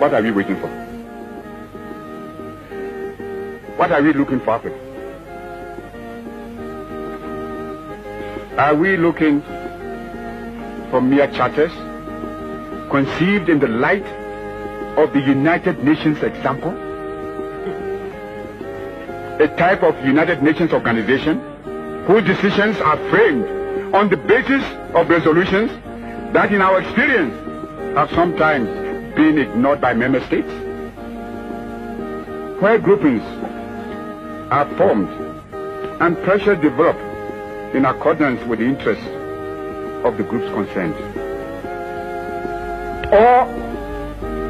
What are we waiting for? What are we looking for, Africa? Are we looking for mere charters conceived in the light of the United Nations example? A type of United Nations organization whose decisions are framed on the basis of resolutions that in our experience have sometimes been ignored by member states, where groupings are formed and pressure developed in accordance with the interests of the groups concerned? Or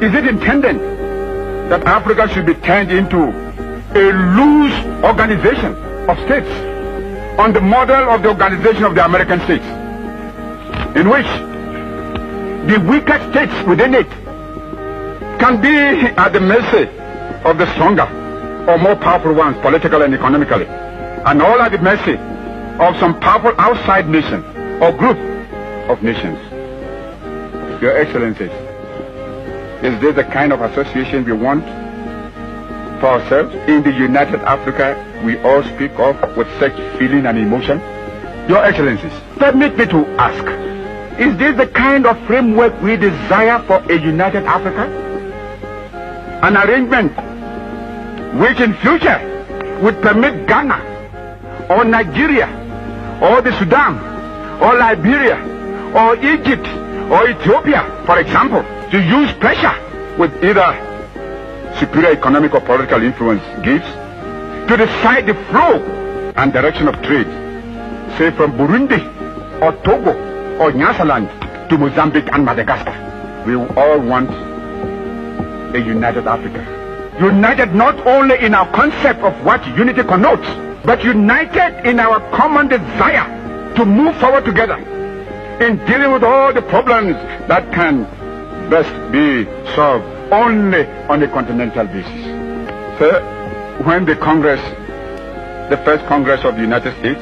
is it intended that Africa should be turned into a loose organization of states on the model of the organization of the American states, in which the weaker states within it can be at the mercy of the stronger or more powerful ones, politically and economically, and all at the mercy of some powerful outside nation or group of nations? Your Excellencies, is this the kind of association we want for ourselves? In the United Africa we all speak of with such feeling and emotion? Your Excellencies, permit me to ask, is this the kind of framework we desire for a united Africa? An arrangement which in future would permit Ghana or Nigeria or the Sudan or Liberia or Egypt or Ethiopia, for example, to use pressure with either superior economic or political influence gives to decide the flow and direction of trade, say from Burundi or Togo or Nyasaland to Mozambique and Madagascar. We all want a united Africa. United not only in our concept of what unity connotes, but united in our common desire to move forward together in dealing with all the problems that can best be solved only on a continental basis. Sir, when the first Congress of the United States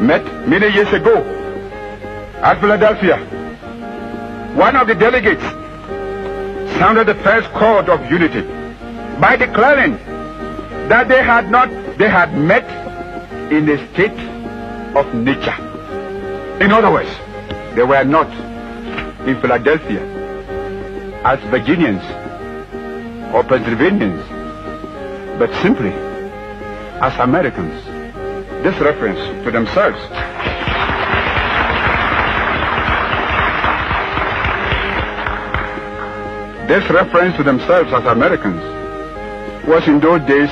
met many years ago at Philadelphia, one of the delegates sounded the first chord of unity by declaring that they had met in a state of nature. In other words, they were not in Philadelphia as Virginians or Pennsylvanians, but simply as Americans. This reference to themselves as Americans was in those days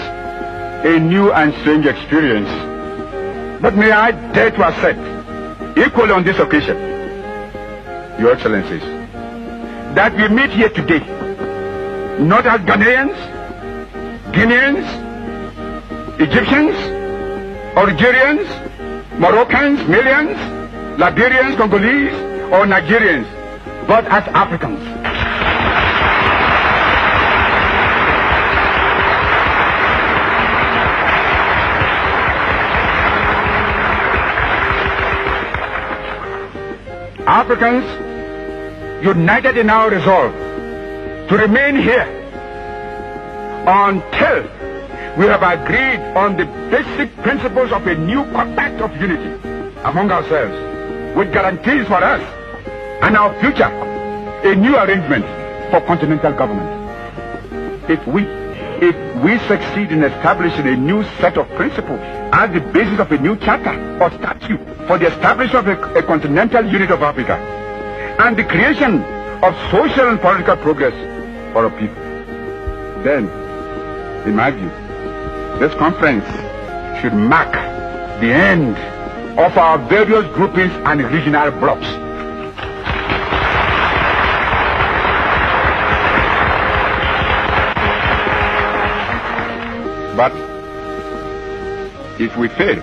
a new and strange experience. But may I dare to assert, equally on this occasion, Your Excellencies, that we meet here today not as Ghanaians, Guineans, Egyptians, Algerians, Moroccans, Malians, Liberians, Congolese, or Nigerians, but as Africans. Africans united in our resolve to remain here until we have agreed on the basic principles of a new compact of unity among ourselves, with guarantees for us and our future, a new arrangement for continental government. If we succeed in establishing a new set of principles as the basis of a new charter or statute for the establishment of a continental unit of Africa and the creation of social and political progress for our people, then, in my view, this conference should mark the end of our various groupings and regional blocs. But if we fail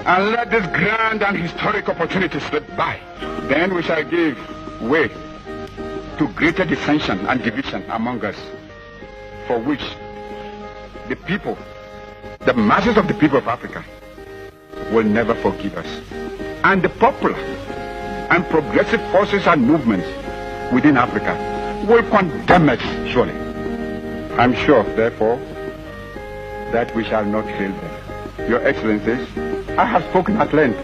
and let this grand and historic opportunity slip by, then we shall give way to greater dissension and division among us, for which the people, the masses of the people of Africa, will never forgive us. And the popular and progressive forces and movements within Africa will condemn us, surely. I'm sure, therefore, that we shall not fail them. Your Excellencies, I have spoken at length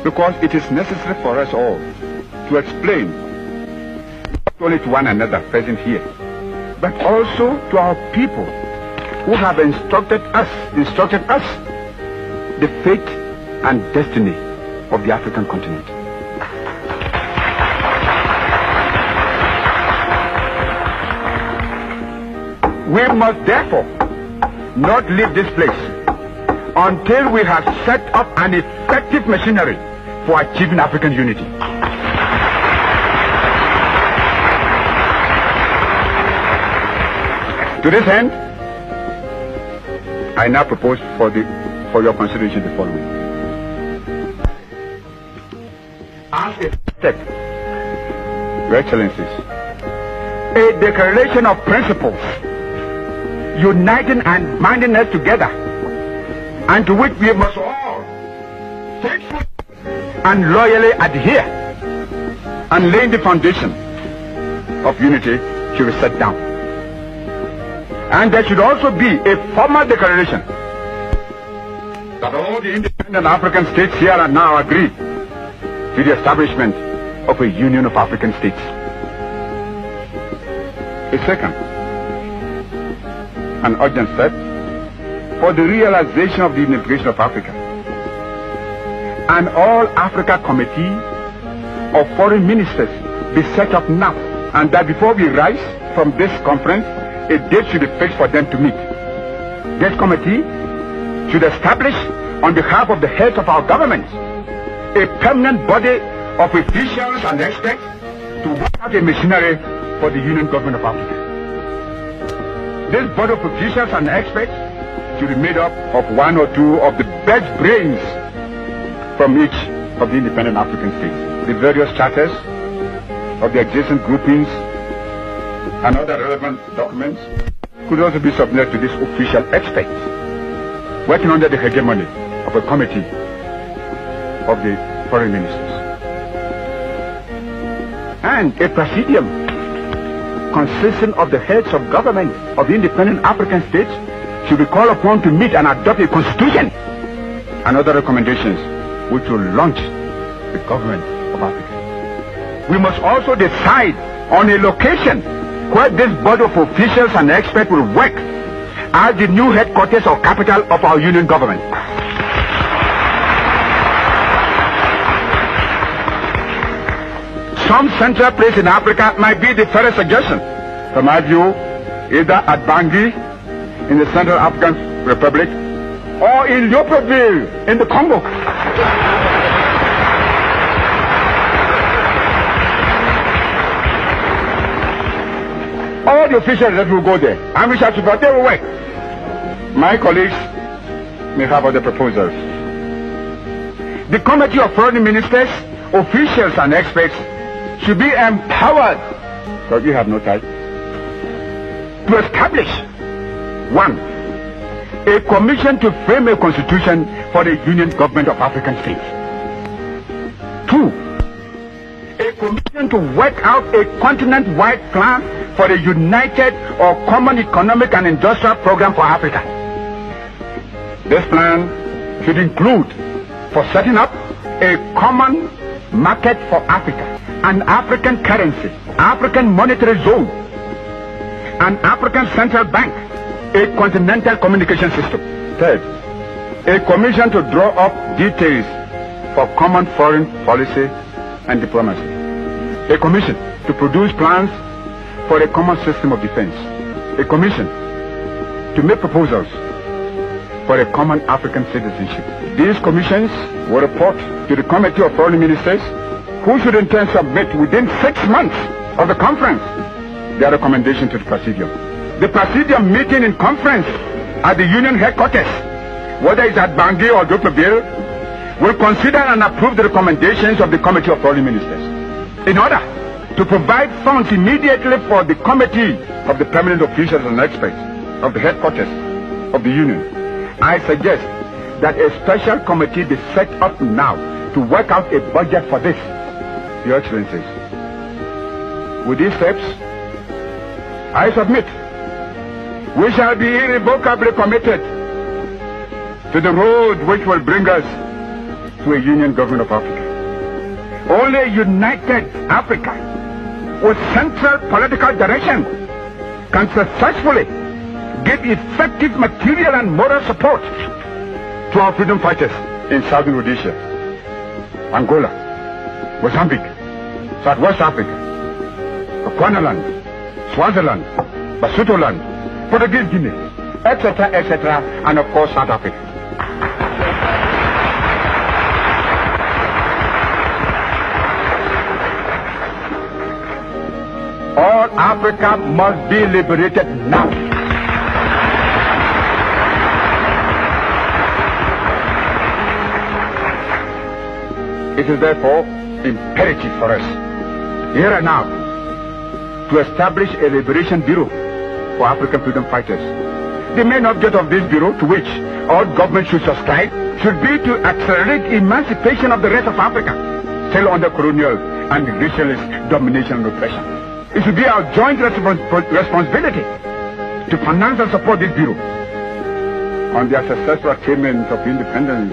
because it is necessary for us all to explain not only to one another present here, but also to our people who have instructed us the fate and destiny of the African continent. We must therefore not leave this place until we have set up an effective machinery for achieving African unity. To this end, I now propose for your consideration the following. As a step, Your Excellencies, a declaration of principles uniting and binding us together, and to which we must all faithfully and loyally adhere, and laying the foundation of unity should be set down. And there should also be a formal declaration that all the independent African states here and now agree to the establishment of a Union of African States. A second, an urgent step for the realization of the unification of Africa. An All-Africa Committee of Foreign Ministers be set up now, and that before we rise from this conference, a date should be fixed for them to meet. This committee should establish, on behalf of the heads of our governments, a permanent body of officials and experts to work out a machinery for the Union Government of Africa. This body of officials and experts should be made up of one or two of the best brains from each of the independent African states. The various charters of the existing groupings and other relevant documents could also be submitted to these official experts, working under the hegemony of a committee of the foreign ministers. And a presidium consisting of the heads of government of the independent African states should be called upon to meet and adopt a constitution and other recommendations which will launch the government of Africa. We must also decide on a location where this body of officials and experts will work as the new headquarters or capital of our union government. Some central place in Africa might be the fairest suggestion. From my view, either at Bangui in the Central African Republic or in Libreville in the Congo. All the officials that will go there, and we shall support their work. My colleagues may have other proposals. The Committee of Foreign Ministers, officials and experts should be empowered, because we have no time, to establish, 1, a commission to frame a constitution for the Union Government of African States. 2, a commission to work out a continent-wide plan for a united or common economic and industrial program for Africa. This plan should include for setting up a common market for Africa, an African currency, African monetary zone, an African central bank, a continental communication system. 3rd, a commission to draw up details for common foreign policy and diplomacy. A commission to produce plans for a common system of defense. A commission to make proposals for a common African citizenship. These commissions will report to the Committee of Foreign Ministers, who should in turn submit within 6 months of the conference their recommendation to the Presidium. The Presidium meeting in conference at the Union headquarters, whether it's at Bangui or Libreville, will consider and approve the recommendations of the Committee of Foreign Ministers in order to provide funds immediately for the committee of the permanent officials and experts of the headquarters of the Union. I suggest that a special committee be set up now to work out a budget for this. Your Excellencies, with these steps, I submit, we shall be irrevocably committed to the road which will bring us to a union government of Africa. Only a united Africa with central political direction can successfully give effective material and moral support to our freedom fighters in Southern Rhodesia, Angola, Mozambique, Southwest Africa, Bechuanaland, Swaziland, Basutoland, Portuguese Guinea, etc., etc., and of course South Africa. All Africa must be liberated now. It is therefore imperative for us, here and now, to establish a liberation bureau for African freedom fighters. The main object of this bureau, to which all governments should subscribe, should be to accelerate emancipation of the rest of Africa, still under colonial and racialist domination and oppression. It should be our joint responsibility to finance and support this bureau. On their successful attainment of independence,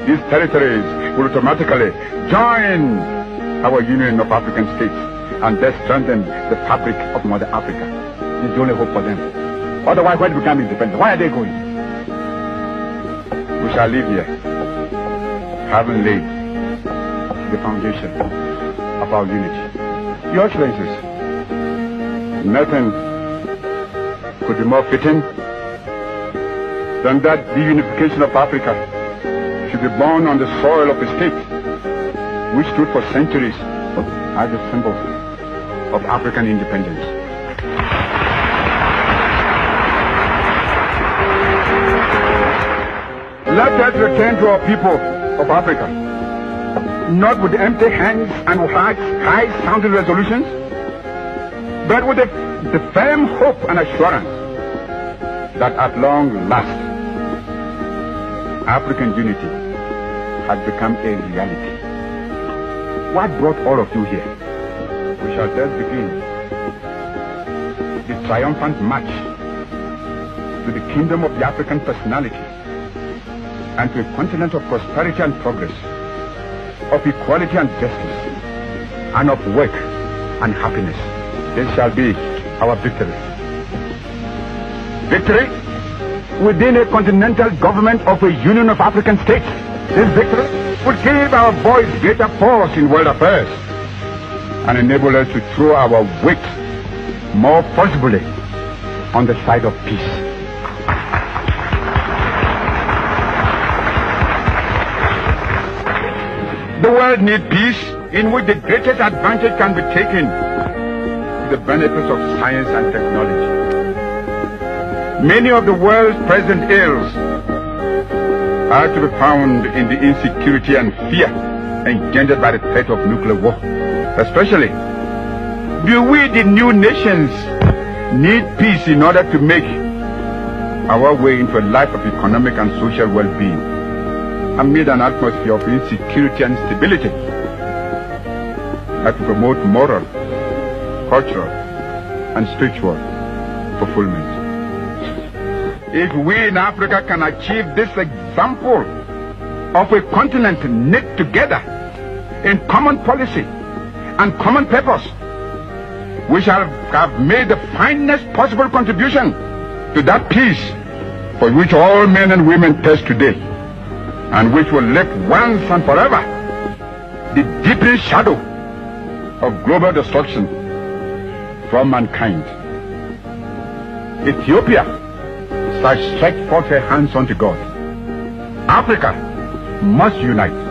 these territories will automatically join our Union of African States and thus strengthen the fabric of Mother Africa. It's the only hope for them. Otherwise, when they become independent, where are they going? We shall live here, having laid the foundation of our unity. Your Excellencies, nothing could be more fitting than that the unification of Africa should be born on the soil of a state which stood for centuries as a symbol of African independence. Let us return to our people of Africa, not with empty hands and with high-sounding resolutions, but with the firm hope and assurance that at long last, African unity has become a reality. What brought all of you here? We shall thus begin the triumphant march to the kingdom of the African personality and to a continent of prosperity and progress, of equality and justice, and of work and happiness. This shall be our victory. Victory within a continental government of a Union of African States. This victory would give our voice greater force in world affairs and enable us to throw our weight more forcibly on the side of peace. The world needs peace, in which the greatest advantage can be taken to the benefits of science and technology. Many of the world's present ills are to be found in the insecurity and fear engendered by the threat of nuclear war. Especially, do we, the new nations, need peace in order to make our way into a life of economic and social well-being amid an atmosphere of insecurity and instability that will promote moral, cultural, and spiritual fulfillment. If we in Africa can achieve this example of a continent knit together in common policy and common purpose, we shall have made the finest possible contribution to that peace for which all men and women thirst today, and which will lift once and forever the deepening shadow of global destruction from mankind. Ethiopia shall stretch forth her hands unto God. Africa must unite.